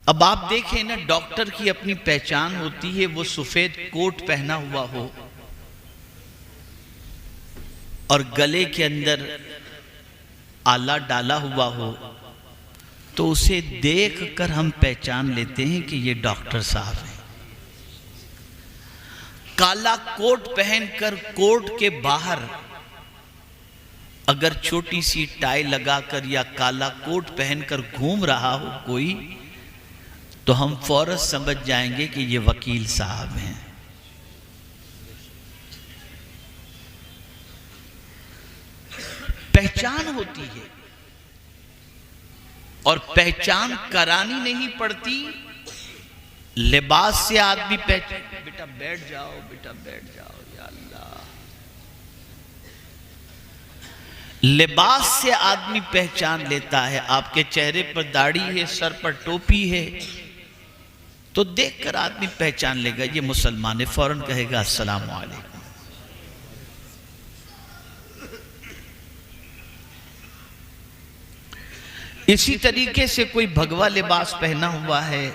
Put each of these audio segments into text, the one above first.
अब आप देखें ना, डॉक्टर की अपनी पहचान होती है, वो सफेद कोट पहना हुआ हो और गले के अंदर आला डाला हुआ हो, तो उसे देखकर हम पहचान लेते हैं कि ये डॉक्टर साहब हैं। काला कोट पहनकर कोट के बाहर अगर छोटी सी टाई लगाकर या काला कोट पहनकर घूम रहा हो कोई, तो हम फौरन समझ जाएंगे कि ये वकील साहब हैं। पहचान होती है और पहचान करानी नहीं पड़ती, लिबास से आदमी पहचान। बेटा बैठ जाओ, बेटा बैठ जाओ, या अल्लाह। लिबास से आदमी पहचान लेता है। आपके चेहरे पर दाढ़ी है, सर पर टोपी है, तो देखकर आदमी पहचान लेगा ये मुसलमान है, फौरन कहेगा अस्सलाम वालेकुम। इसी तरीके से कोई भगवा लिबास पहना हुआ है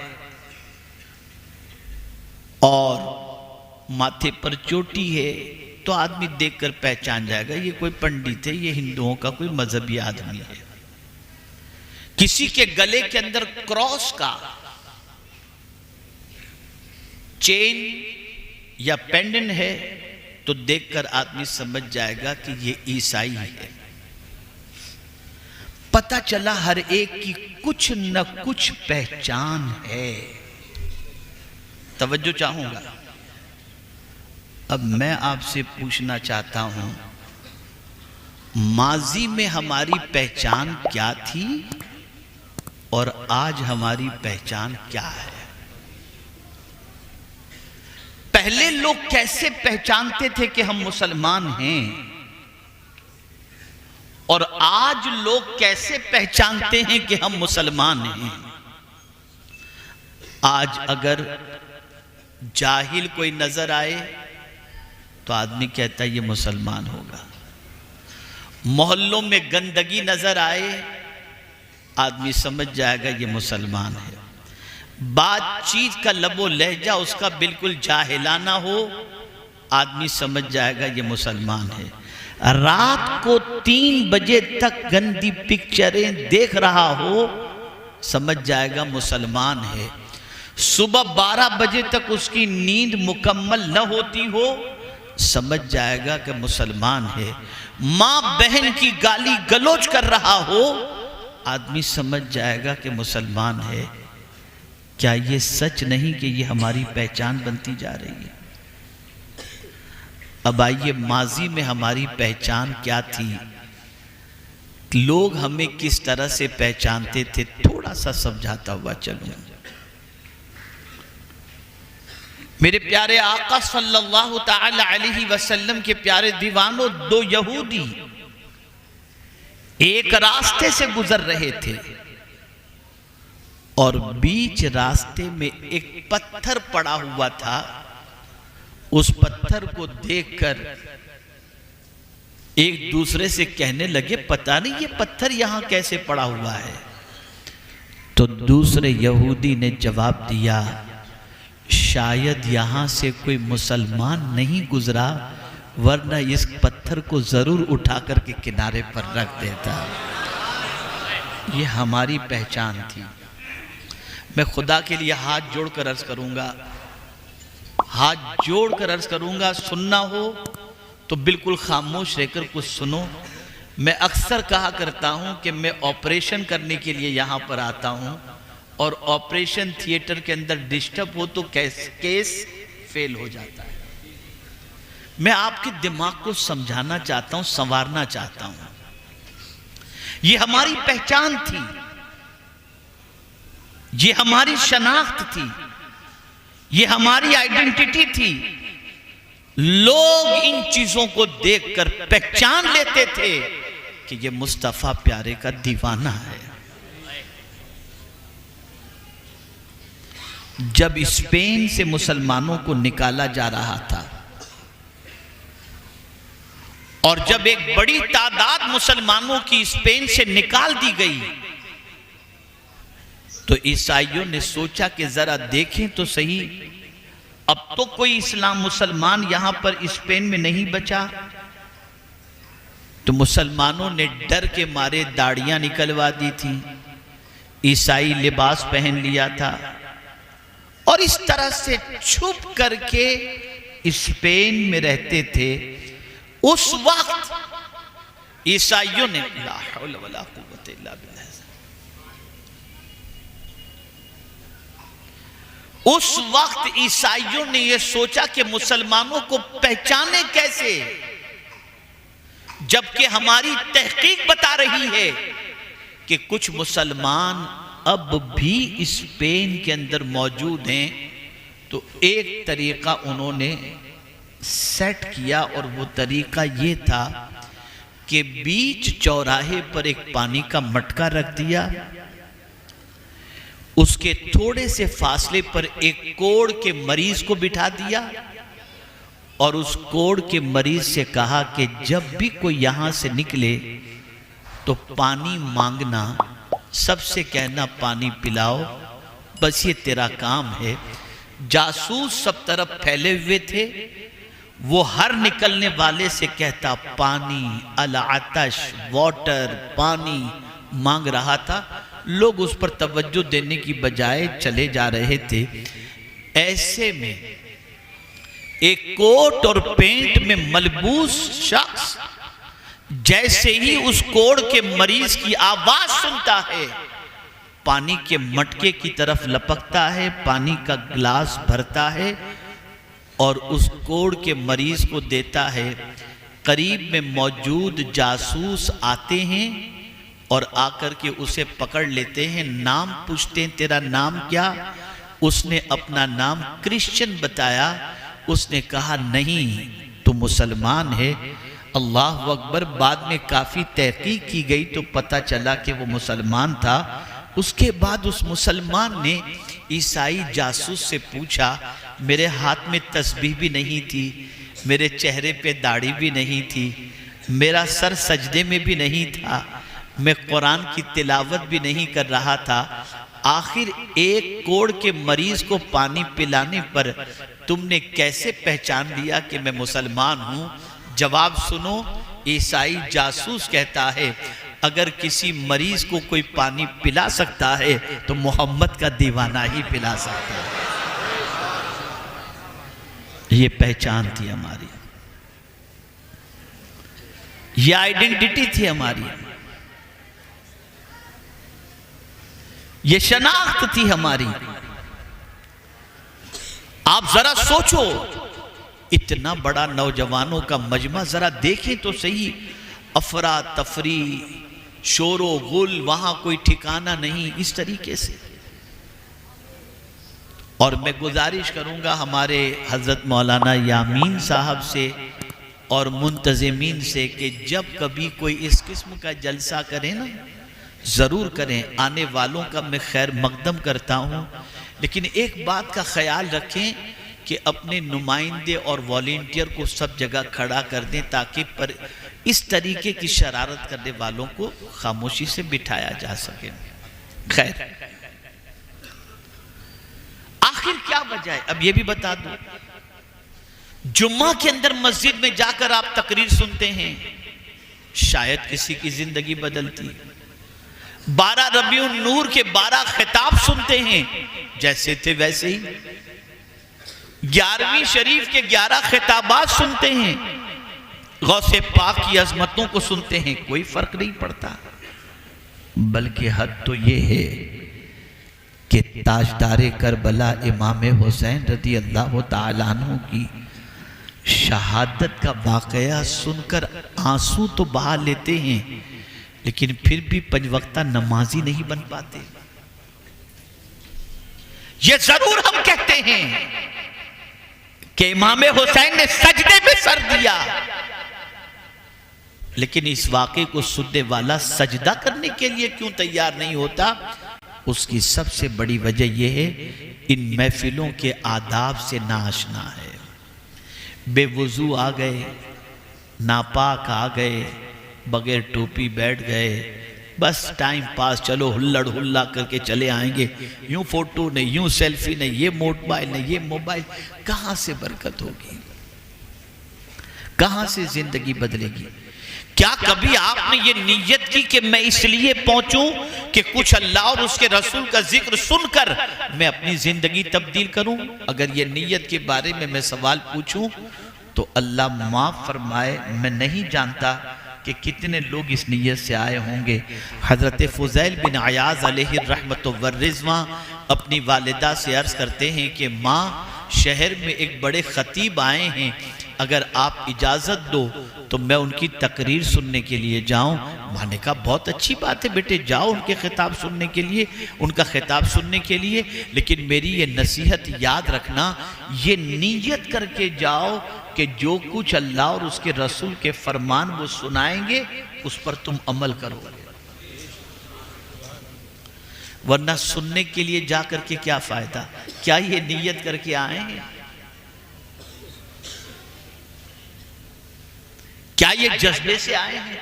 और माथे पर चोटी है, तो आदमी देखकर पहचान जाएगा ये कोई पंडित है, ये हिंदुओं का कोई मजहबी आदमी है। किसी के गले के अंदर क्रॉस का चेन या पेंडेंट है, तो देखकर आदमी समझ जाएगा कि ये ईसाई है। पता चला हर एक की कुछ न कुछ पहचान है। तवज्जो चाहूंगा। अब मैं आपसे पूछना चाहता हूं, माजी में हमारी पहचान क्या थी और आज हमारी पहचान क्या है? पहले लोग कैसे पहचानते थे कि हम मुसलमान हैं, और आज लोग कैसे पहचानते हैं कि हम मुसलमान हैं? आज अगर जाहिल कोई नजर आए तो आदमी कहता है ये मुसलमान होगा। मोहल्लों में गंदगी नजर आए, आदमी समझ जाएगा ये मुसलमान है। बातचीत का लबो लहजा उसका बिल्कुल जाहिलाना हो, आदमी समझ जाएगा ये मुसलमान है। रात को 3 बजे तक गंदी पिक्चरें देख रहा हो, समझ जाएगा मुसलमान है। सुबह 12 बजे तक उसकी नींद मुकम्मल न होती हो, समझ जाएगा कि मुसलमान है। मां बहन की गाली गलौज कर रहा हो, आदमी समझ जाएगा कि मुसलमान है। क्या ये सच नहीं कि ये हमारी पहचान बनती जा रही है? अब आइए, माजी में हमारी पहचान क्या थी, लोग हमें किस तरह से पहचानते थे, थोड़ा सा समझाता हुआ चलूं। मेरे प्यारे आका सल्लल्लाहु ताला अलैहि वसल्लम के प्यारे दीवानों, 2 यहूदी एक रास्ते से गुजर रहे थे और बीच रास्ते में एक पत्थर पड़ा हुआ था। उस पत्थर को देखकर एक दूसरे से कहने लगे, पता नहीं ये पत्थर यहां कैसे पड़ा हुआ है। तो दूसरे यहूदी ने जवाब दिया, शायद यहां से कोई मुसलमान नहीं गुजरा, वरना इस पत्थर को जरूर उठा करके किनारे पर रख देता। ये हमारी पहचान थी। मैं खुदा के लिए हाथ जोड़कर अर्ज करूंगा, हाथ जोड़कर अर्ज करूंगा, सुनना हो तो बिल्कुल खामोश रहकर कुछ सुनो। मैं अक्सर कहा करता हूं कि मैं ऑपरेशन करने के लिए यहां पर आता हूं, और ऑपरेशन थिएटर के अंदर डिस्टर्ब हो तो केस फेल हो जाता है। मैं आपके दिमाग को समझाना चाहता हूं, संवारना चाहता हूं। ये हमारी पहचान थी, ये हमारी शनाख्त थी, ये हमारी आइडेंटिटी थी। लोग इन चीजों को देखकर पहचान लेते थे कि ये मुस्तफा प्यारे का दीवाना है। जब स्पेन से मुसलमानों को निकाला जा रहा था और जब एक बड़ी तादाद मुसलमानों की स्पेन से निकाल दी गई, तो ईसाइयों ने सोचा कि जरा देखें तो सही, अब तो कोई इस्लाम मुसलमान यहां पर स्पेन में नहीं बचा। तो मुसलमानों ने डर के मारे दाढ़ियां निकलवा दी थी, ईसाई लिबास पहन लिया था, और इस तरह से छुप करके स्पेन में रहते थे। उस वक्त ईसाइयों ने ला हौला वला कुव्वता इल्ला बिल्लाह, उस वक्त ईसाइयों ने यह सोचा कि मुसलमानों को पहचाने कैसे, जबकि हमारी तहकीक बता रही है कि कुछ मुसलमान अब भी स्पेन के अंदर मौजूद हैं। तो एक तरीका उन्होंने सेट किया, और वो तरीका ये था कि बीच चौराहे पर एक पानी का मटका रख दिया, उसके थोड़े से फासले पर एक कोढ़ के मरीज को बिठा दिया, और उस कोढ़ के मरीज से कहा कि जब भी कोई यहां से निकले तो पानी मांगना, सबसे कहना पानी पिलाओ, बस ये तेरा काम है। जासूस सब तरफ फैले हुए थे, वो हर निकलने वाले से कहता पानी, अल आतश, वाटर, पानी मांग रहा था। लोग उस पर तवज्जो देने की बजाय चले जा रहे थे। ऐसे में एक कोट और पेंट में मलबूस शख्स जैसे ही उस कोढ़ के मरीज की आवाज सुनता है, पानी के मटके की तरफ लपकता है, पानी का गिलास भरता है और उस कोढ़ के मरीज को देता है। करीब में मौजूद जासूस आते हैं और आकर के उसे पकड़ लेते हैं, नाम पूछते हैं तेरा नाम क्या? उसने अपना नाम क्रिश्चियन बताया। उसने कहा नहीं तो मुसलमान है। अल्लाह अकबर। बाद में काफ़ी तहकीक की गई तो पता चला कि वो मुसलमान था। उसके बाद उस मुसलमान ने ईसाई जासूस से पूछा, मेरे हाथ में तस्बीह भी नहीं थी, मेरे चेहरे पे दाढ़ी भी नहीं थी, मेरा सर सजदे में भी नहीं था, मैं कुरान की तिलावत भी नहीं कर रहा था, आखिर एक कोढ़ के मरीज को पानी पिलाने पर तुमने कैसे पहचान लिया कि मैं मुसलमान हूँ? जवाब सुनो। ईसाई जासूस कहता है, अगर किसी मरीज को कोई पानी पिला सकता है तो मोहम्मद का दीवाना ही पिला सकता है। ये पहचान थी हमारी, ये आइडेंटिटी थी हमारी, ये शनाख्त थी हमारी। आप जरा सोचो, इतना बड़ा नौजवानों का मजमा, जरा देखें तो सही, अफरा तफरी, शोरो गुल, वहां कोई ठिकाना नहीं, इस तरीके से। और मैं गुजारिश करूंगा हमारे हजरत मौलाना यामीन साहब से और मुंतजिमीन से कि जब कभी कोई इस किस्म का जलसा करें ना, जरूर करें। आने वालों का मैं खैर मकदम करता हूं, लेकिन एक बात का ख्याल रखें कि अपने नुमाइंदे और वॉलेंटियर को सब जगह खड़ा कर दें ताकि पर इस तरीके की शरारत करने वालों को खामोशी से बिठाया जा सके। खैर, आखिर क्या वजह है अब ये भी बता दूं। जुम्मा के अंदर मस्जिद में जाकर आप तकरीर सुनते हैं, शायद किसी की जिंदगी बदलती। 12 रबीउन नूर के 12 खिताब सुनते हैं, जैसे थे वैसे ही। 11वीं शरीफ के 11 खिताबात सुनते हैं, गौसे पाक की अजमतों को सुनते हैं, कोई फर्क नहीं पड़ता। बल्कि हद तो यह है कि ताजदारे करबला इमाम हुसैन रज़ी अल्लाह तआला अन्हु की शहादत का वाकया सुनकर आंसू तो बहा लेते हैं, लेकिन फिर भी पंजवक्ता नमाजी नहीं बन पाते। ये जरूर हम कहते हैं कि इमाम हुसैन ने सजदे में सर दिया, लेकिन इस वाक़े को सुनने वाला सजदा करने के लिए क्यों तैयार नहीं होता? उसकी सबसे बड़ी वजह यह है, इन महफिलों के आदाब से नाआशना है। बेवुजू आ गए, नापाक आ गए, बगैर टोपी बैठ गए, बस टाइम पास, चलो हुल्लड़ हुल्ला करके चले आएंगे, यूं फोटो नहीं, यूं सेल्फी नहीं, ये मोबाइल नहीं, ये मोबाइल। कहां से बरकत होगी, कहां से जिंदगी बदलेगी? क्या कभी आपने ये नीयत की कि मैं इसलिए पहुंचूं कि कुछ अल्लाह और उसके रसूल का जिक्र सुनकर मैं अपनी जिंदगी तब्दील करूं? अगर ये नीयत के बारे में मैं सवाल पूछूं तो अल्लाह माफ फरमाए, मैं नहीं जानता कि कितने लोग इस नीयत से आए होंगे। हजरत फुज़ैल बिन अयाज़ अलैहि रहमत व रिज़वा अपनी वालिदा से अर्ज करते हैं कि माँ, शहर में एक बड़े खतीब आए हैं, अगर आप इजाज़त दो तो मैं उनकी तकरीर सुनने के लिए जाऊं। माँ ने कहा बहुत अच्छी बात है बेटे, जाओ उनके खिताब सुनने के लिए, उनका खिताब सुनने के लिए, लेकिन मेरी ये नसीहत याद रखना, ये नीयत करके जाओ कि जो कुछ अल्लाह और उसके रसूल के फरमान वो सुनाएंगे उस पर तुम अमल करो, वरना सुनने के लिए जा करके क्या फायदा? क्या ये नीयत करके आए हैं? क्या ये जज्बे से आए हैं?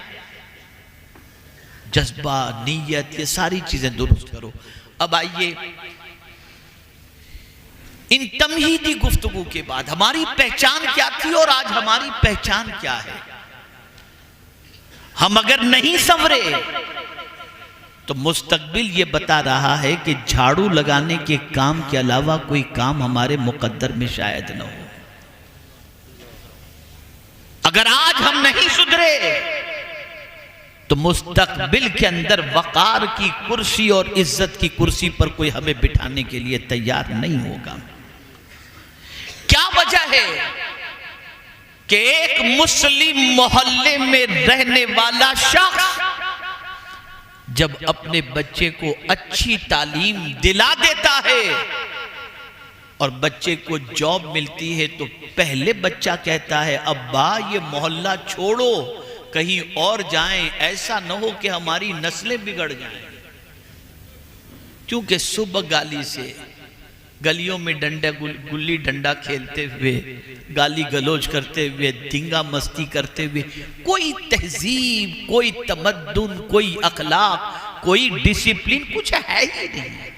जज्बा, नीयत, ये सारी चीजें दुरुस्त करो। अब आइए, इन तमहीदी गुफ्तगू के बाद हमारी पहचान क्या थी और आज हमारी पहचान क्या है? हम अगर नहीं संवरे तो मुस्तकबिल ये बता रहा है कि झाड़ू लगाने के काम के अलावा कोई काम हमारे मुकद्दर में शायद न हो। अगर आज हम नहीं सुधरे तो मुस्तकबिल के अंदर वकार की कुर्सी और इज्जत की कुर्सी पर कोई हमें बिठाने के लिए तैयार नहीं होगा। क्या वजह है कि एक मुस्लिम मोहल्ले में रहने वाला शख्स जब अपने बच्चे को अच्छी तालीम दिला देता है और बच्चे को जॉब मिलती है तो पहले बच्चा कहता है, अब्बा ये मोहल्ला छोड़ो, कहीं और जाएं, ऐसा न हो कि हमारी नस्लें बिगड़ जाएं। क्योंकि सुबह गाली से, गलियों में डंडा गुल्ली डंडा खेलते हुए, गाली गलोच करते हुए, दंगा मस्ती करते हुए, कोई तहजीब, कोई तमद्दुन, कोई अखलाक, कोई डिसिप्लिन कुछ है ही नहीं।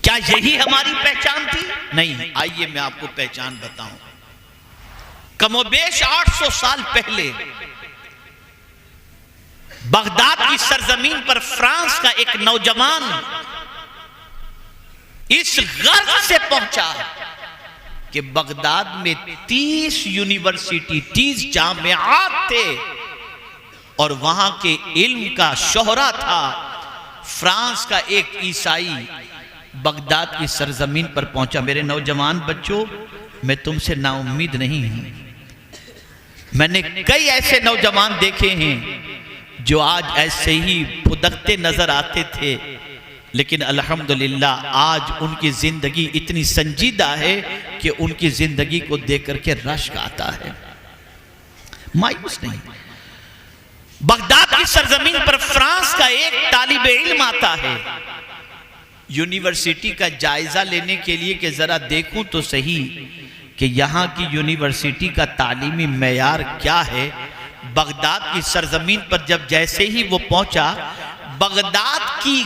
क्या यही हमारी पहचान थी? नहीं। आइए मैं आपको पहचान बताऊं। कमोबेश 800 साल पहले बगदाद की सरजमीन पर फ्रांस का एक नौजवान इस गर्व से पहुंचा कि बगदाद में 30 यूनिवर्सिटी, 30 जामियात थे और वहां के इल्म का शोहरा था। फ्रांस का एक ईसाई बगदाद की सरजमीन पर पहुंचा। मेरे नौजवान बच्चों, मैं तुमसे नाउम्मीद नहीं हूं। मैंने कई ऐसे नौजवान देखे हैं जो आज ऐसे ही फुदकते नजर आते थे, लेकिन अल्हम्दुलिल्लाह आज उनकी जिंदगी इतनी संजीदा है कि उनकी जिंदगी को देख करके रश्क आता है, मायूस नहीं। बगदाद की सरजमीन पर फ्रांस का एक तालिब इल्म आता है यूनिवर्सिटी का जायजा लेने के लिए कि जरा देखूं तो सही कि यहाँ की यूनिवर्सिटी का तालीमी मेयार क्या है। बगदाद की सरजमीन पर जब जैसे ही वो पहुंचा, बगदाद की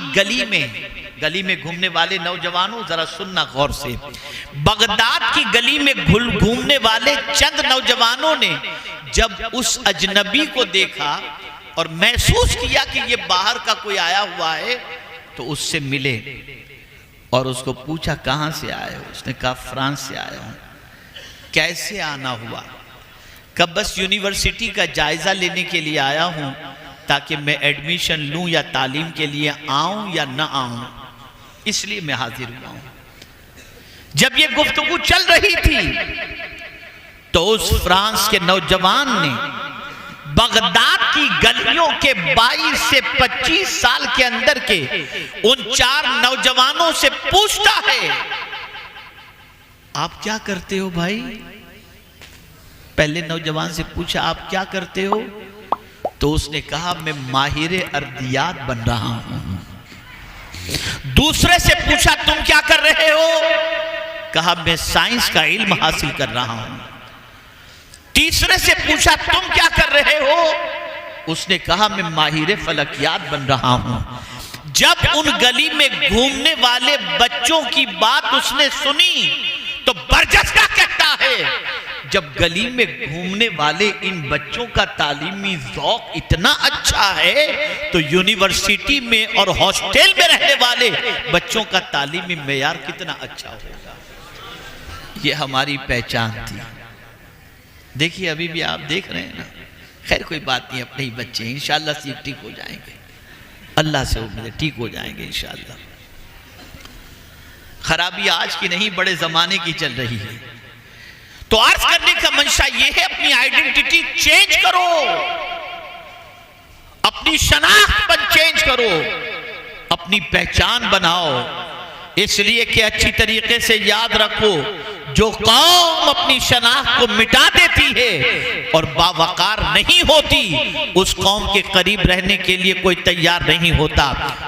गली में घूमने वाले नौजवानों जरा सुनना गौर से, बगदाद की गली में घूमने वाले चंद नौजवानों ने जब उस अजनबी को देखा और महसूस किया कि ये बाहर का कोई आया हुआ है, तो उससे मिले और उसको पूछा कहां से आए हो? उसने कहा फ्रांस से आया हूं। कैसे आना हुआ? कब बस यूनिवर्सिटी का जायजा लेने के लिए आया हूं ताकि मैं एडमिशन लूं या तालीम के लिए आऊं या ना आऊं, इसलिए मैं हाजिर हुआ हूं। जब ये गुफ्तगू चल रही थी तो उस फ्रांस के नौजवान ने बगदाद की गलियों के 22 से 25 साल के अंदर के उन 4 नौजवानों से पूछता है, आप क्या करते हो भाई? पहले नौजवान से पूछा आप क्या करते हो? तो उसने कहा मैं माहिर अर्दियात बन रहा हूं। दूसरे से पूछा तुम क्या कर रहे हो? कहा मैं साइंस का इल्म हासिल कर रहा हूं। तीसरे से पूछा तुम क्या कर रहे हो? उसने कहा मैं माहिर फलकियात बन रहा हूं। जब उन गली में घूमने वाले बच्चों की बात उसने सुनी तो बरजस्ता कहता है, जब गली में घूमने वाले इन बच्चों का तालीमी ज़ौक़ इतना अच्छा है तो यूनिवर्सिटी में और हॉस्टल में रहने वाले बच्चों का तालीमी मेयार कितना अच्छा होगा। ये हमारी पहचान थी। देखिए अभी भी आप देख रहे हैं ना, खैर कोई बात नहीं, अपने ही बच्चे हैं, इंशाअल्लाह सीख ठीक हो जाएंगे, अल्लाह से उम्मीद है ठीक हो जाएंगे इंशाअल्लाह। खराबी आज की नहीं, बड़े जमाने की चल रही है। तो अर्ज करने का मंशा यह है, अपनी आइडेंटिटी चेंज करो, अपनी शनाख्त पर चेंज करो, अपनी पहचान बनाओ। इसलिए कि अच्छी तरीके से याद रखो, जो कौम अपनी शनाख्त को मिटा देती है और बावकार नहीं होती, उस कौम के करीब रहने के लिए कोई तैयार नहीं होता।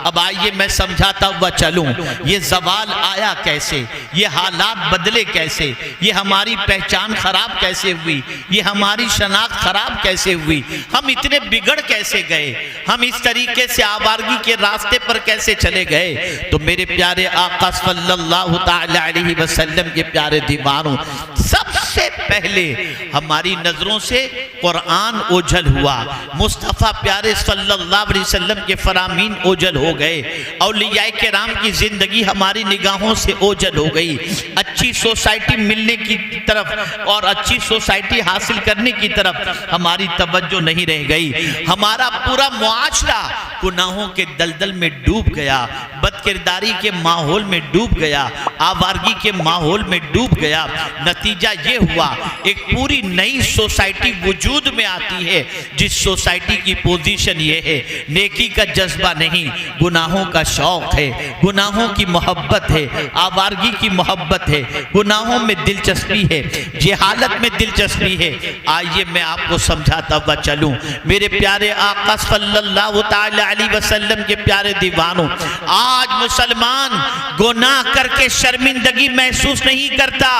अब आइए मैं समझाता हुआ चलूं, ये जवाल आया कैसे, ये हालात बदले कैसे, ये हमारी पहचान खराब कैसे हुई, ये हमारी शनाख्त खराब कैसे हुई, हम इतने बिगड़ कैसे गए, हम इस तरीके से आवारगी के रास्ते पर कैसे चले गए। तो मेरे प्यारे आका सल्लल्लाहु तआला अलैहि वसल्लम के प्यारे दीवानों, सबसे पहले हमारी नजरों से कुरान ओझल हुआ, मुस्तफ़ा प्यारे सल्लल्लाहु अलैहि वसल्लम के फरामीन ओझल हो गए, औलियाए किराम की जिंदगी हमारी निगाहों से ओझल हो गई। अच्छी सोसाइटी मिलने की तरफ और अच्छी सोसाइटी हासिल करने की तरफ हमारी तवज्जो नहीं रह गई। हमारा पूरा मुआशरा गुनाहों के दलदल में डूब गया, बदकिरदारी के माहौल में डूब गया, आवारगी के माहौल में डूब गया। नतीजा ये हुआ, एक पूरी नई सोसाइटी वजूद में आती है, जिस सोसाइटी की पोजीशन ये है, नेकी का जज्बा नहीं, गुनाहों का शौक है, गुनाहों की मोहब्बत है, आवारगी की मोहब्बत है, गुनाहों में दिलचस्पी है, जहालत में दिलचस्पी है। आइए मैं आपको समझाता हुआ चलूं, मेरे प्यारे आका सल्लल्लाहु तआला अलैहि वसल्लम के प्यारे दीवानों, आज मुसलमान गुनाह करके शर्मिंदगी महसूस नहीं करता,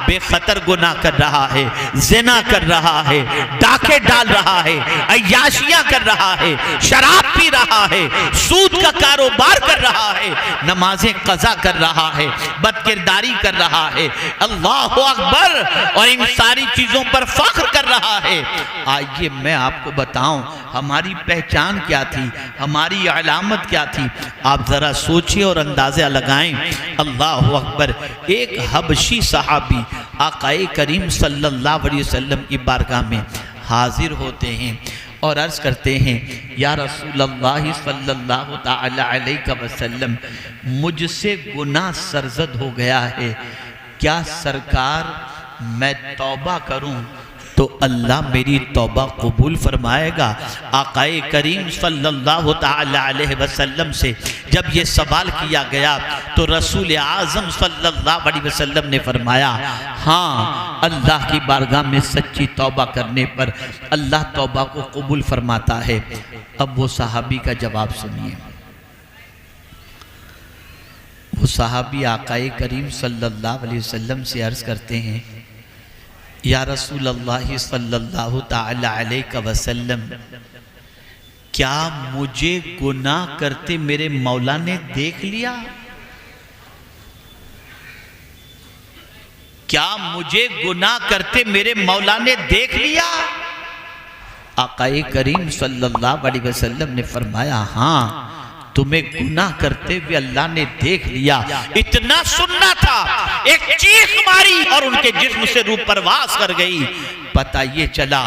बेखतर गुनाह कर रहा है, ज़िना कर रहा है, डाके डाल रहा है, अय्याशियां कर रहा है, शराब पी रहा है, सूद का कारोबार कर रहा है, नमाजें कज़ा कर रहा है, बदकिरदारी कर रहा है, अल्लाह अकबर, और इन सारी चीजों पर फख्र कर रहा है। आइए मैं आपको बताऊं हमारी पहचान क्या थी, हमारी अलामत क्या थी। आप जरा सोचिए और अंदाजा लगाएं। अल्लाह अकबर, एक हबशी सहाबी आकाए करीम सल्लल्लाहु अलैहि वसल्लम की बारगाह में हाजिर होते हैं और अर्ज करते हैं, या रसूलल्लाह सल्लल्लाहु तआला अलैहि वसल्लम, मुझसे गुनाह सरजद हो गया है, क्या सरकार मैं तौबा करूं तो अल्लाह मेरी तौबा कबूल फरमाएगा? आकाए करीम सल्लल्लाहु तआला अलैहि वसल्लम से जब ये सवाल किया गया तो रसूल आज़म सल्लल्लाहु अलैहि वसल्लम ने फरमाया, हाँ, अल्लाह की बारगाह में सच्ची तौबा करने पर अल्लाह तौबा को कबूल फरमाता है। अब वो सहाबी का जवाब सुनिए। वो सहाबी आकाए करीम सल्लल्लाहु अलैहि वसल्लम से अर्ज़ करते हैं, या रसूलल्लाह सल्लल्लाहु तआला अलैहि वसल्लम, क्या मुझे गुनाह करते मेरे मौला ने देख लिया? क्या मुझे गुनाह करते मेरे मौला ने देख लिया? आकाए करीम सल्लल्लाहु अलैहि वसल्लम ने फरमाया, हाँ, तुम्हें गुनाह करते हुए अल्लाह ने देख लिया। इतना सुनना था, एक चीख मारी और उनके जिस्म से रूह परवास कर गई। पता ये चला,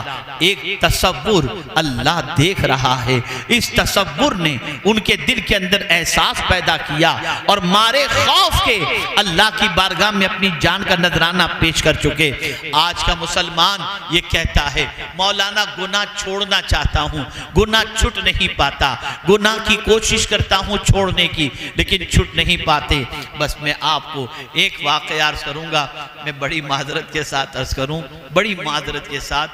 एक तसव्वुर अल्लाह देख रहा है, इस तसव्वुर ने उनके दिल के अंदर एहसास पैदा किया और मारे खौफ के अल्लाह की बारगाह में अपनी जान का नजराना पेश कर चुके। आज का मुसलमान ये कहता है, मौलाना गुनाह छोड़ना चाहता हूँ, गुनाह छूट नहीं पाता, गुनाह की कोशिश करता हूँ छोड़ने की, लेकिन छूट नहीं पाते। बस मैं आपको एक वाक़या अर्ज़ करूँगा, मैं बड़ी माजरत के साथ अर्ज़ करूँ, बड़ी माजरत के साथ,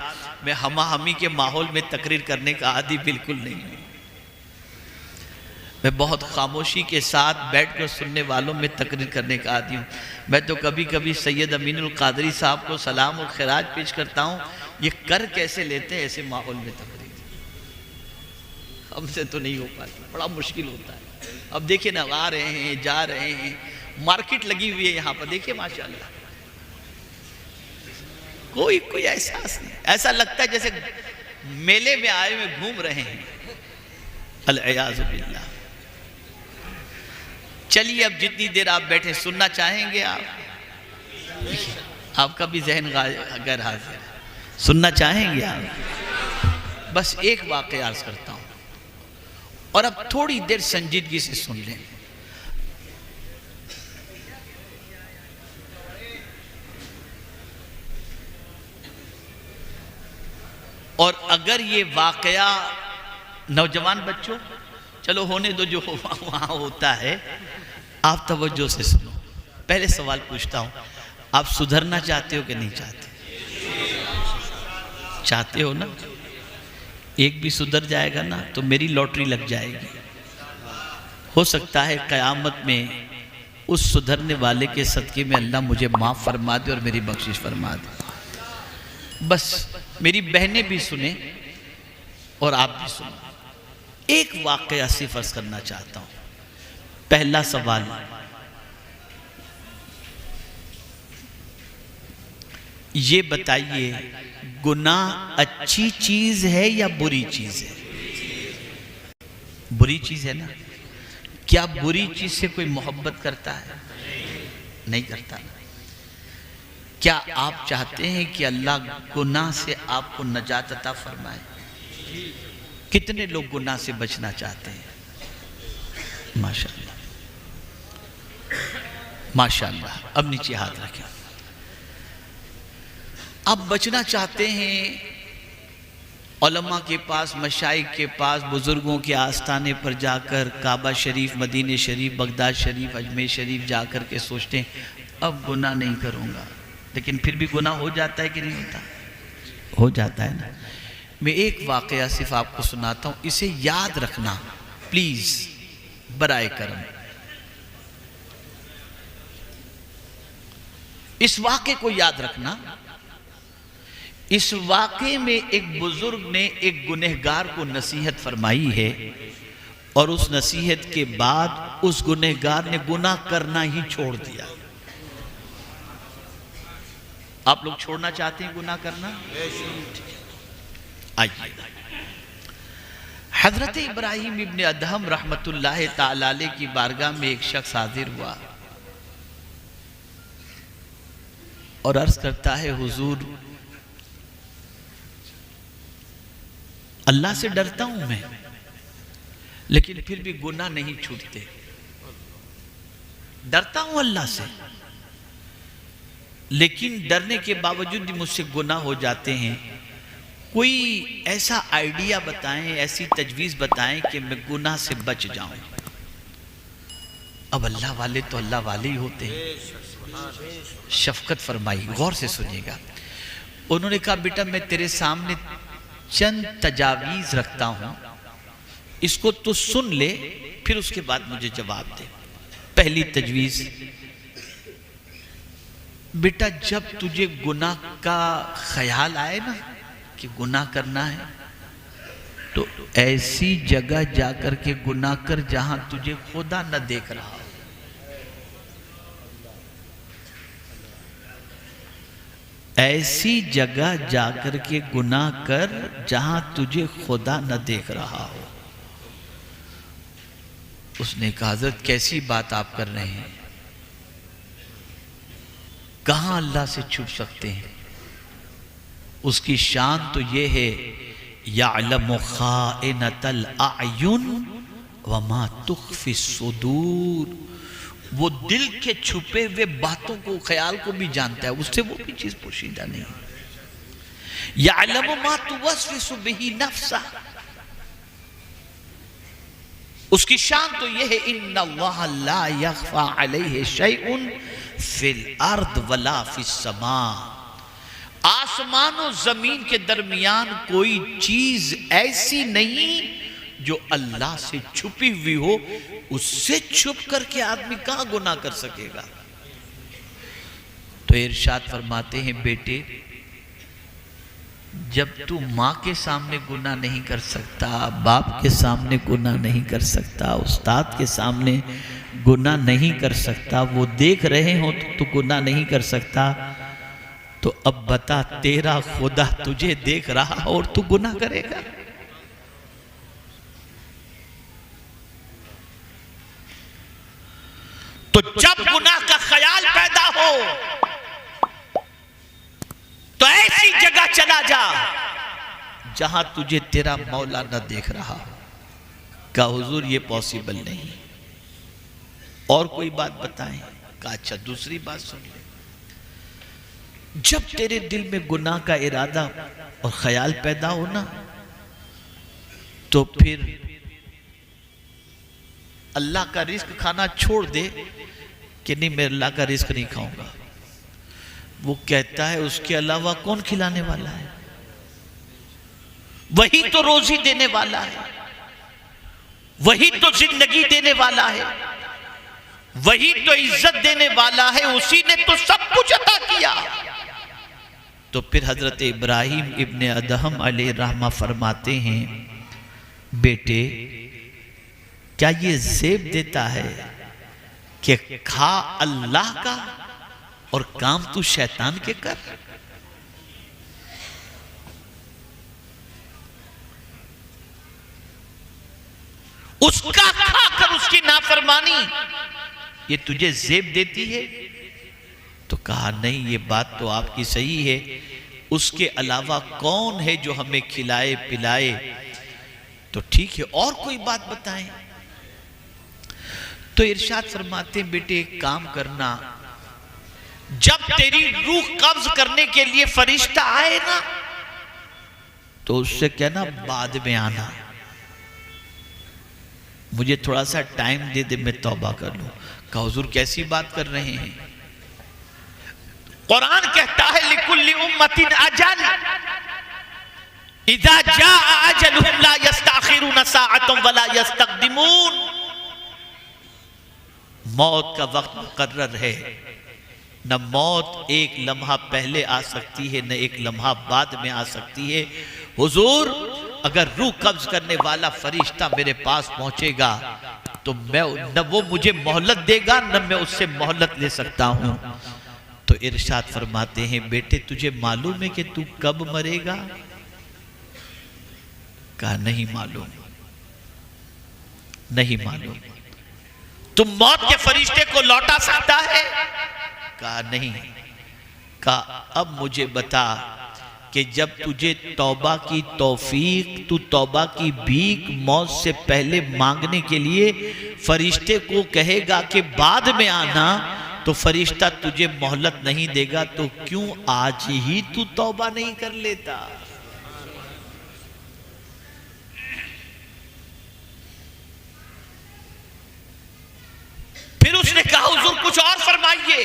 मैं हमी के माहौल में तकरीर करने का आदी बिल्कुल नहीं हूँ। मैं बहुत खामोशी के साथ बैठकर सुनने वालों में तकरीर करने का आदी हूँ। मैं तो कभी कभी सैयद अमीनुल कादरी साहब को सलाम और खिराज पेश करता हूँ, ये कर कैसे लेते हैं ऐसे माहौल में तकरीर? हमसे तो नहीं हो पाती, बड़ा मुश्किल होता है। अब देखिए ना, आ रहे हैं जा रहे हैं, मार्केट लगी हुई है यहाँ पर, देखिए माशाल्लाह, कोई एहसास नहीं, ऐसा लगता है जैसे मेले में आए हुए घूम रहे हैं। अल-इयाज़ु बिल्लाह। चलिए अब जितनी देर आप बैठे सुनना चाहेंगे आप, आपका भी जहन गैर हाजिर है, सुनना चाहेंगे आप? बस एक वाक़या अर्ज करता हूं और अब थोड़ी देर संजीदगी से सुन लें। और अगर ये वाक़या, नौजवान बच्चों चलो होने दो, जो वहां होता है, आप तवज्जो से सुनो। पहले सवाल पूछता हूं, आप सुधरना चाहते हो कि नहीं चाहते? चाहते हो ना? एक भी सुधर जाएगा ना तो मेरी लॉटरी लग जाएगी। हो सकता है क़यामत में उस सुधरने वाले के सदक़े में अल्लाह मुझे माफ़ फरमा दे और मेरी बख्शिश फरमा दे। बस मेरी बहनें भी सुने और आप भी सुनो। एक वाक़या सिर्फ अर्ज़ करना चाहता हूँ। पहला सवाल, ये बताइए, गुनाह अच्छी चीज है या बुरी चीज है? बुरी चीज है ना? क्या बुरी चीज से कोई मोहब्बत करता है? नहीं करता। क्या आप चाहते हैं कि अल्लाह गुनाह से आपको नजात अता फरमाए? कितने लोग गुनाह से बचना चाहते हैं? माशाअल्लाह, माशाअल्लाह। अब नीचे हाथ रखें। आप बचना चाहते हैं, उलमा के पास, मशाइख के पास, बुजुर्गों के आस्थाने पर जाकर, काबा शरीफ, मदीने शरीफ, बगदाद शरीफ, अजमेर शरीफ जाकर के सोचते हैं अब गुनाह नहीं करूँगा, लेकिन फिर भी गुनाह हो जाता है कि नहीं होता? हो जाता है ना। मैं एक वाक़या सिर्फ आपको सुनाता हूँ, इसे याद रखना प्लीज़, बराए करम। इस वाक़े को याद रखना। इस वाक़े में एक बुजुर्ग ने एक गुनहगार को नसीहत फरमाई है और उस नसीहत के बाद उस गुनहगार ने गुनाह करना ही छोड़ दिया। आप लोग छोड़ना चाहते हैं गुनाह करना? आइए, हजरत इब्राहिम इब्ने अदहम रहमतुल्लाह ताला अलैह की बारगाह में एक शख्स हाजिर हुआ और अर्ज करता है, हुजूर अल्लाह से डरता हूं मैं, लेकिन फिर भी गुनाह नहीं छूटते। डरता हूं अल्लाह से, लेकिन डरने के बावजूद भी मुझसे गुनाह हो जाते हैं। कोई ऐसा आइडिया बताएं, ऐसी तजवीज़ बताएं कि मैं गुनाह से बच जाऊं। अब अल्लाह वाले तो अल्लाह वाले ही होते हैं। शफकत फरमाई, गौर से सुनिएगा। उन्होंने कहा, बेटा मैं तेरे सामने चंद तजावीज़ रखता हूं, इसको तो सुन ले, फिर उसके बाद मुझे जवाब दे। पहली तजवीज़, बेटा जब तुझे गुनाह का ख्याल आए ना कि गुनाह करना है, तो ऐसी जगह जाकर के गुनाह कर जहां तुझे खुदा न देख रहा हो। ऐसी जगह जाकर के गुनाह कर जहां तुझे खुदा न देख रहा हो। उसने कहा, हज़रत कैसी बात आप कर रहे हैं? कहां अल्लाह से छुप सकते हैं? उसकी शान तो ये है, यअलमु खाइनतल अयुन व मा तुख्फी सुदूर। वो दिल के छुपे हुए बातों को, ख्याल को भी जानता है, उससे वो भी चीज पोशीदा नहीं। यअलमु मा तुवस्विसु बिही नफ्सा। उसकी शान तो ये है, इन्नल्लाह ला यख्फा अलैहि शैउन फिल अर्द वला फिस समा। आसमान और जमीन के दरमियान कोई चीज ऐसी नहीं जो अल्लाह से छुपी हुई हो। उससे छुप करके आदमी कहां गुनाह कर सकेगा? तो इरशाद फरमाते हैं, बेटे जब तू माँ के सामने गुनाह नहीं कर सकता, बाप के सामने गुनाह नहीं कर सकता, उस्ताद के सामने गुनाह नहीं कर सकता, वो देख रहे हो तो तू गुनाह नहीं कर सकता, तो अब बता तेरा खुदा तुझे देख रहा और तू गुनाह करेगा? तो जब गुनाह का ख्याल पैदा हो तो ऐसी जगह चला जा जहां तुझे तेरा मौला न देख रहा हो। का हुजूर ये पॉसिबल नहीं। और कोई बात बताएं? का अच्छा दूसरी बात सुन ले। जब तेरे दिल में गुनाह का इरादा और ख्याल पैदा हो ना, तो फिर अल्लाह का रिस्क खाना छोड़ दे कि नहीं मैं अल्लाह का रिस्क नहीं खाऊंगा। वो कहता है उसके अलावा कौन खिलाने वाला है? वही तो रोजी देने वाला है, वही तो जिंदगी देने वाला है, वही तो इज्जत देने वाला है, उसी ने तो सब कुछ अता किया। तो फिर हजरत इब्राहिम इब्ने अदहम अलैहि रहमा फरमाते हैं, बेटे क्या ये ज़ेब देता है कि खा अल्लाह का और काम तू शैतान के कर? उसका खाकर उसकी नाफरमानी ये तुझे ज़ेब देती है? तो कहा नहीं, ये बात तो आपकी सही है, उसके अलावा कौन है जो हमें खिलाए पिलाए? तो ठीक है, और कोई बात बताएं? तो इरशाद फरमाते बेटे एक काम करना, जब तेरी रूह कब्ज करने के लिए फरिश्ता आए ना, तो उससे कहना बाद में आना, मुझे थोड़ा सा टाइम दे दे, मैं तौबा कर लूं। का हुजूर कैसी बात कर रहे हैं? कुरान कहता है लिकुल्लि उम्मतिन अजल इज़ा जाअ अजलुहुम ला यस्तअखिरुन साअतन वला यस्तक़दिमून। मौत का वक्त मुकर्रर है, न मौत एक लम्हा पहले आ सकती है न एक लम्हा बाद में आ सकती है। हुजूर अगर रूह कब्ज करने वाला फरिश्ता मेरे पास पहुंचेगा तो मैं न वो मुझे मोहलत देगा न मैं उससे मोहलत ले सकता हूं। तो इरशाद फरमाते हैं बेटे तुझे मालूम है कि तू कब मरेगा? कहा नहीं मालूम, नहीं मालूम। तुम मौत के फरिश्ते को लौटा सकता है? कहा नहीं। कहा अब मुझे बता कि जब तुझे तौबा की तौफीक, तू तौबा की भीख मौत से पहले मांगने के लिए फरिश्ते को कहेगा कि बाद में आना, तो फरिश्ता तुझे मोहलत नहीं देगा, तो क्यों आज ही तू तौबा नहीं कर लेता? फिर उसने कहा हुजूर कुछ और फरमाइए।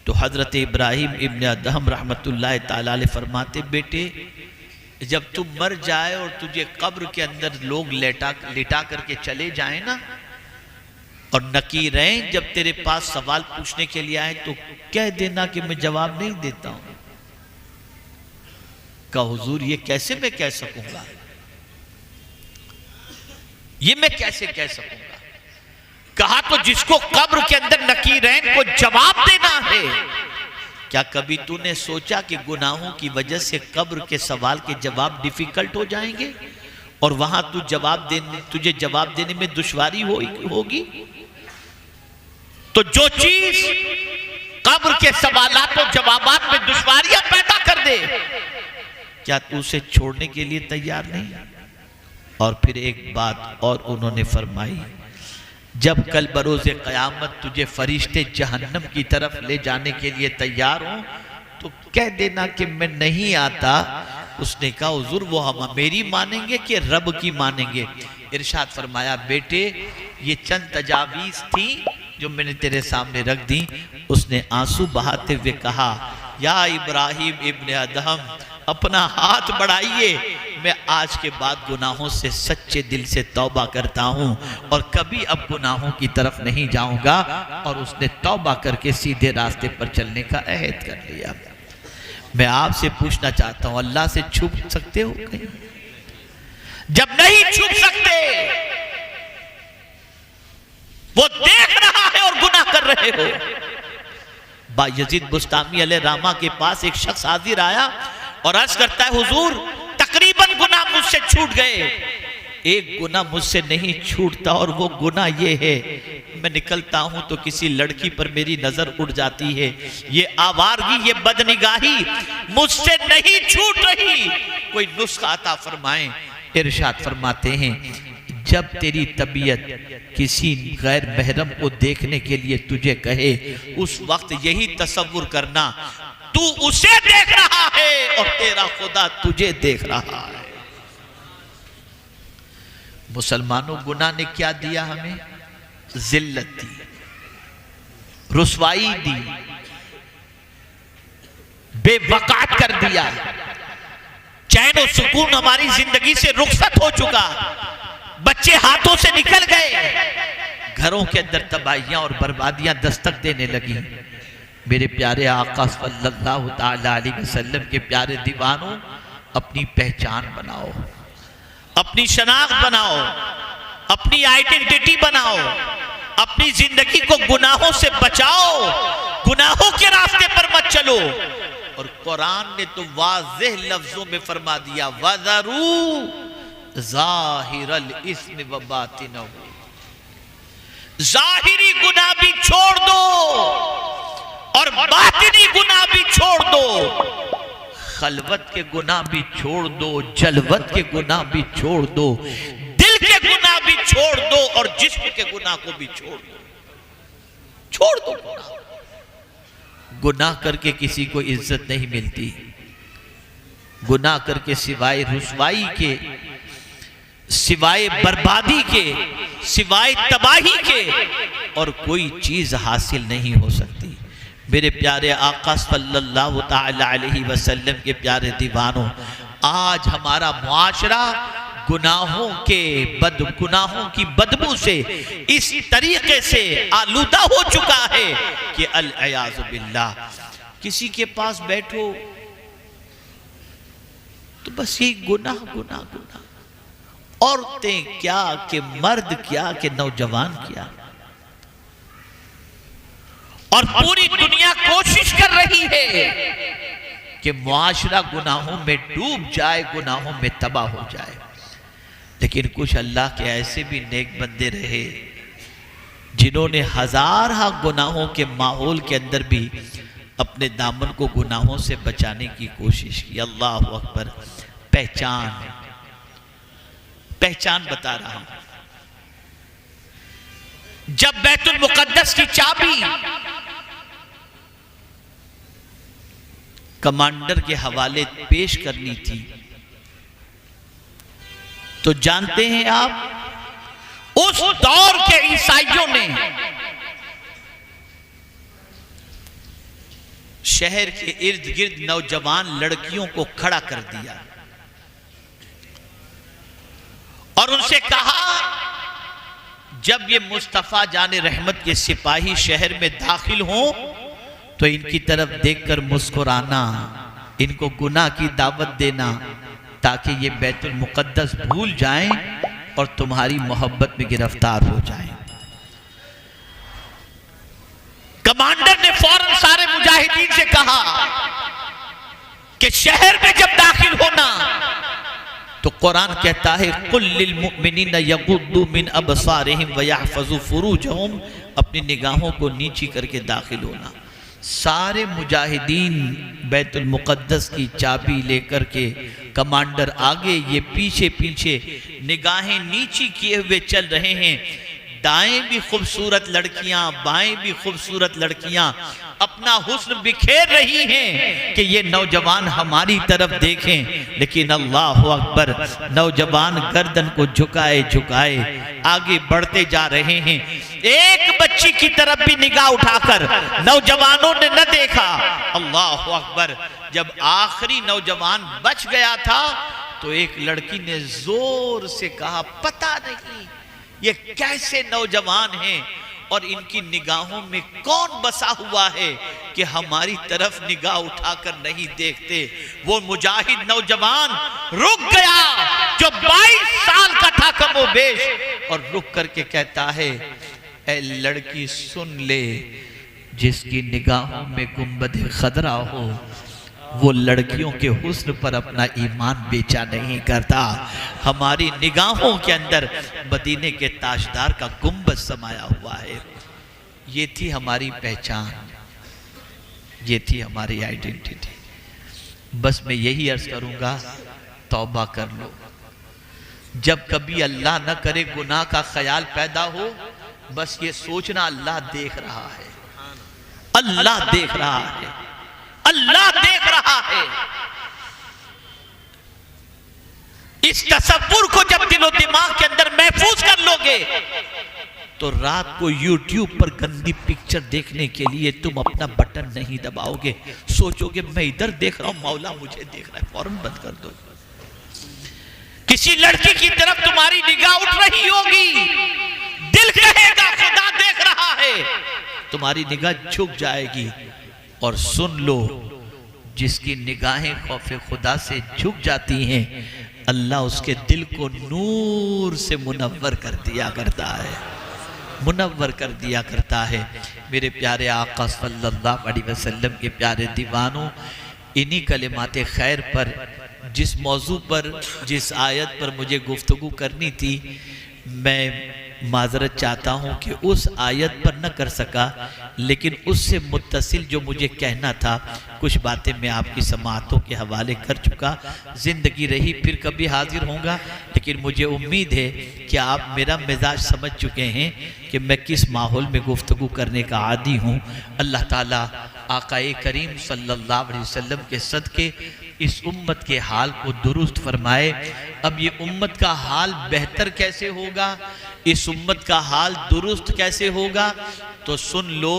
तो हजरत इब्राहिम इब्ने अदहम रहमतुल्लाह ताला अलैह फरमाते बेटे जब तू मर जाए और तुझे कब्र के अंदर लोग लिटा करके चले जाए ना, और नकीरें जब तेरे पास सवाल पूछने के लिए आए तो कह देना कि मैं जवाब नहीं देता हूं। का हुजूर ये कैसे मैं कह सकूंगा, ये मैं कैसे कह सकूंगा? कहा तो जिसको कब्र के अंदर नकीरैन को जवाब देना है, क्या कभी तूने सोचा कि गुनाहों की वजह से कब्र के सवाल के जवाब डिफिकल्ट हो जाएंगे और वहां तुझे जवाब देने में दुश्वारी होगी? तो जो चीज कब्र के सवालात और जवाबात में दुश्वारियां पैदा कर दे, क्या तू उसे छोड़ने के लिए तैयार नहीं? और फिर एक बात और उन्होंने फरमाई, जब कल बरोज़े क़यामत तुझे फरिश्ते जहन्नम की तरफ ले जाने के लिए तैयार हो तो कह देना कि मैं नहीं आता। उसने कहा हुजूर वो हम मेरी मानेंगे कि रब की मानेंगे? इरशाद फरमाया बेटे ये चंद तजावीज़ थी जो मैंने तेरे सामने रख दी। उसने आंसू बहाते हुए कहा या इब्राहिम इब्ने अदहम अपना हाथ बढ़ाइए, मैं आज के बाद गुनाहों से सच्चे दिल से तौबा करता हूं और कभी अब गुनाहों की तरफ नहीं जाऊंगा। और उसने तौबा करके सीधे रास्ते पर चलने का अहद कर लिया। मैं आपसे पूछना चाहता हूं, अल्लाह से छुप सकते हो कहीं? जब नहीं छुप सकते, वो देख रहा है और गुनाह कर रहे हो। बायजीद बुस्तामी अलैहिर्रहमा के पास एक शख्स हाजिर आया और अर्ज करता है, हुजूर तकरीबन गुनाह मुझसे छूट गए, एक गुनाह मुझसे नहीं छूटता और वो गुनाह ये है, मैं निकलता हूं तो किसी लड़की पर मेरी नजर उड़ जाती है, ये आवारगी, ये बदनिगाही मुझसे नहीं छूट रही, कोई नुस्खा अता फरमाएं। इरशाद फरमाते हैं, जब तेरी तबीयत किसी गैर महरम को देखने के लिए तुझे कहे, उस वक्त यही तसव्वुर करना, तू उसे देख रहा है और तेरा खुदा तुझे देख रहा है। मुसलमानों, गुनाह ने क्या दिया हमें? जिल्लत दी, रुसवाई दी, बेवकात कर दिया, चैन और सुकून हमारी जिंदगी से रुखसत हो चुका, बच्चे हाथों से निकल गए, घरों के अंदर तबाहियां और बर्बादियां दस्तक देने लगी। मेरे प्यारे आका सल्लल्लाहु ताला अलैहि वसल्लम के प्यारे दीवानों, अपनी पहचान बनाओ, अपनी शनाख्त बनाओ, अपनी आइडेंटिटी बनाओ, अपनी जिंदगी को गुनाहों से बचाओ, गुनाहों के रास्ते पर मत चलो। और कुरान ने तो वाज़ेह लफ्जों में फरमा दिया, वज़रू ज़ाहिरल इस्म व बातिनहु, जाहिरी गुनाह भी छोड़ दो और बातिनी गुनाह भी छोड़ दो, खलवत के गुनाह भी छोड़ दो, जलवत के गुनाह भी छोड़ दो, दिल के गुनाह भी छोड़ दो और जिस्म के गुनाह को भी छोड़ दो, छोड़ दो गुनाह। गुनाह करके किसी को इज्जत नहीं मिलती, गुनाह करके सिवाय रुसवाई के, सिवाय बर्बादी के, सिवाय तबाही के और कोई चीज हासिल नहीं हो सकती। मेरे प्यारे आका सल्लल्लाहु ताला अलैहि वसल्लम के प्यारे दीवानों, आज हमारा मुआशरा गुनाहों की बदबू से इस तरीके से आलूदा हो चुका है कि अल-अयाज़ु बिल्लाह, किसी के पास बैठो तो बस ये गुनाह गुनाह गुनाह, औरतें क्या कि मर्द क्या कि नौजवान क्या, और पूरी दुनिया कोशिश कर रही है कि मुआशरा गुनाहों में डूब जाए, गुनाहों में तबाह हो जाए। लेकिन कुछ अल्लाह के ऐसे भी नेक बंदे रहे जिन्होंने हजार गुनाहों के माहौल के अंदर भी अपने दामन को गुनाहों से बचाने की कोशिश की। अल्लाह अकबर। पहचान बता रहा हूं। जब बैतुल मुकद्दस की चाबी कमांडर के हवाले पेश करनी थी तो जानते हैं आप, उस दौर के ईसाइयों ने शहर के इर्द गिर्द नौजवान लड़कियों को खड़ा कर दिया और उनसे कहा, जब ये मुस्तफा जाने रहमत के सिपाही शहर में दाखिल हों तो इनकी तरफ देखकर मुस्कुराना, इनको गुनाह की दावत देना ताकि ये बैतुल मुकद्दस भूल जाएं और तुम्हारी मोहब्बत में गिरफ्तार हो जाएं। कमांडर ने फौरन सारे मुजाहिदीन से कहा कि शहर में जब दाखिल होना तो कुरान कहता है, कुल लिल मुमिनीना यगुद्दू मिन अबसारिहिम व यहफज़ू फुरूजहुम, अपनी निगाहों को नीची करके दाखिल होना। सारे मुजाहिदीन बैतुल मुकद्दस की चाबी लेकर के कमांडर आगे, ये पीछे पीछे निगाहें नीची किए हुए चल रहे हैं। दाएं भी खूबसूरत लड़कियां, बाएं भी खूबसूरत लड़कियां अपना हुस्न बिखेर रही हैं कि ये नौजवान हमारी तरफ देखें। लेकिन अल्लाह अकबर, नौजवान गर्दन को झुकाए झुकाए आगे बढ़ते जा रहे हैं। एक बच्ची की तरफ भी निगाह उठाकर नौजवानों ने न देखा। अल्लाह अकबर। जब आखिरी नौजवान बच गया था तो एक लड़की ने जोर से कहा, पता नहीं ये कैसे नौजवान हैं, और इनकी निगाहों में कौन बसा हुआ है कि हमारी तरफ निगाह उठाकर नहीं देखते। वो मुजाहिद नौजवान रुक गया जो 22 साल का था कमोबेश, और रुक करके कहता है, ऐ लड़की सुन ले, जिसकी निगाहों में गुंबद खदरा हो वो लड़कियों के हुस्न पर अपना ईमान बेचा नहीं करता। हमारी निगाहों के अंदर मदीने के ताजदार का गुंबद समाया हुआ है। ये थी हमारी पहचान, ये थी हमारी आइडेंटिटी। बस मैं यही अर्ज करूंगा, तौबा कर लो। जब कभी अल्लाह न करे गुनाह का ख्याल पैदा हो, बस ये सोचना अल्लाह देख रहा है, अल्लाह देख रहा है, अल्लाह देख रहा है। इस तसव्वुर को जब दिलो दिमाग के अंदर महफूज कर लोगे तो रात को YouTube पर गंदी पिक्चर देखने के लिए तुम अपना बटन नहीं दबाओगे। सोचोगे मैं इधर देख रहा हूं, मौला मुझे देख रहा है, फौरन बंद कर दो। किसी लड़की की तरफ तुम्हारी निगाह उठ रही होगी, दिल कहेगा खुदा देख रहा है, तुम्हारी निगाह झुक जाएगी। और सुन लो, जिसकी निगाहें खौफे खुदा से झुक जाती हैं, अल्लाह उसके दिल को नूर से मुनव्वर कर दिया करता है, मुनव्वर कर दिया करता है। मेरे प्यारे आका सल्लल्लाहु अलैहि वसल्लम के प्यारे दीवानों, इन्हीं कलिमाते खैर पर, जिस मौजू पर, जिस आयत पर मुझे गुफ्तगू करनी थी, मैं माजरत चाहता हूँ कि उस आयत पर न कर सका, लेकिन उससे मुत्तसिल जो मुझे कहना था, कुछ बातें मैं आपकी समाअतों के हवाले कर चुका। ज़िंदगी रही फिर कभी हाजिर होऊंगा, लेकिन मुझे उम्मीद है कि आप मेरा मिजाज समझ चुके हैं कि मैं किस माहौल में गुफ्तगू करने का आदी हूँ। अल्लाह ताला आकाए करीम सल्लल्लाहु अलैहि वसल्लम के सदके इस उम्मत के हाल को दुरुस्त फरमाए। अब ये उम्मत का हाल बेहतर कैसे होगा, इस उम्मत का हाल दुरुस्त कैसे होगा, तो सुन लो,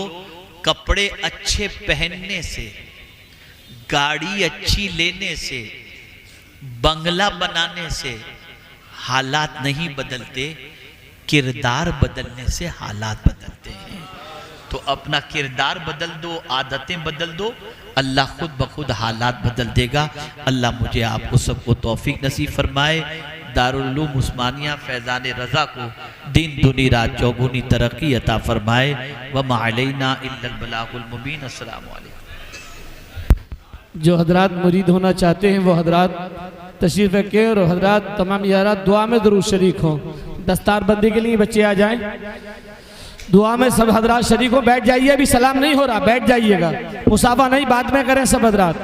कपड़े अच्छे पहनने से, गाड़ी अच्छी लेने से, बंगला बनाने से हालात नहीं बदलते, किरदार बदलने से हालात बदलते हैं। तो अपना किरदार बदल दो, आदतें बदल दो, अल्लाह खुद ब खुद हालात बदल देगा। अल्लाह मुझे आपको सबको तौफीक नसीब फरमाए। दारुल उलूम उस्मानिया फैज़ान रज़ा को दिन दुनी रात चौगुनी तरक्की अता फरमाए। व मा अलैना इल्लल बलागुल मुबीन। अस्सलामु अलैकुम। जो हजरात मुरीद होना चाहते हैं वो हजरात तशरीफ़ रखें, और हजरात तमाम यारात दुआ में ज़रूर शरीक हों। दस्तारबंदी के लिए बच्चे आ जाएं, दुआ में सब हजरात शरीक हो। बैठ जाइए, अभी सलाम नहीं हो रहा, बैठ जाइएगा, मुसाफा नहीं बाद में करें सब हजरात।